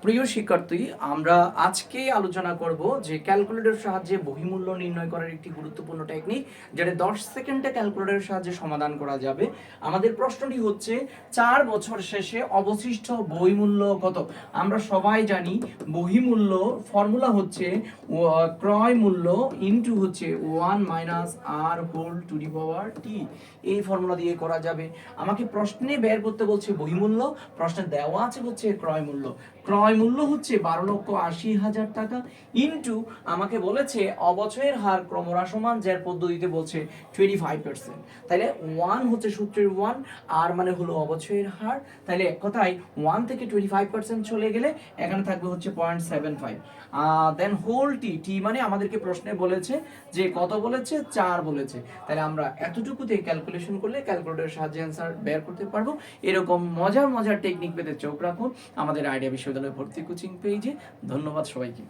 প্রিয় শিক্ষার্থী, আমরা আজকে আলোচনা করব যে ক্যালকুলেটরের সাহায্যে বহিমূল্য নির্ণয় করার একটি গুরুত্বপূর্ণ টেকনিক, যেটা 10 সেকেন্ডে ক্যালকুলেটরের সাহায্যে সমাধান করা যাবে। আমাদের প্রশ্নটি হচ্ছে 4 বছর শেষে অবশিষ্ট বহিমূল্য কত। আমরা সবাই জানি বহিমূল্য ফর্মুলা হচ্ছে ক্রয় মূল্য ইনটু হচ্ছে 1 minus r whole to the power t. এই ফর্মুলা দিয়ে করা যাবে। আমাকে প্রশ্নে বের করতে বলছে বহিমূল্য, প্রশ্নে দেওয়া আছে হচ্ছে ক্রয় মূল্য। ক্রয় মূল্য হচ্ছে 12,80,000 টাকা ইনটু আমাকে বলেছে অবচয়ের হার ক্রমহ্রাসমান, যার পদ্ধতিতে বলছে 25%। তাহলে 1 হচ্ছে সূত্রের 1, আর মানে হলো অবচয়ের হার। তাহলে এক কথায় 1 থেকে 25% চলে গেলে এখানে থাকবে হচ্ছে 0.75। দেন হোল টি, টি মানে আমাদেরকে প্রশ্নে বলেছে যে কত বলেছে, 4 বলেছে। তাহলে আমরা এতটুকুতে ক্যালকুলেশন করলে ক্যালকুলেটরের সাহায্যে অ্যান্সার বের করতে পারবো। এরকম মজার মজার টেকনিক পেতে চোখ রাখুন আমাদের আইডিয়া বিশ্ববিদ্যালয় ভর্তি কোচিং পেজে। ধন্যবাদ সবাইকে।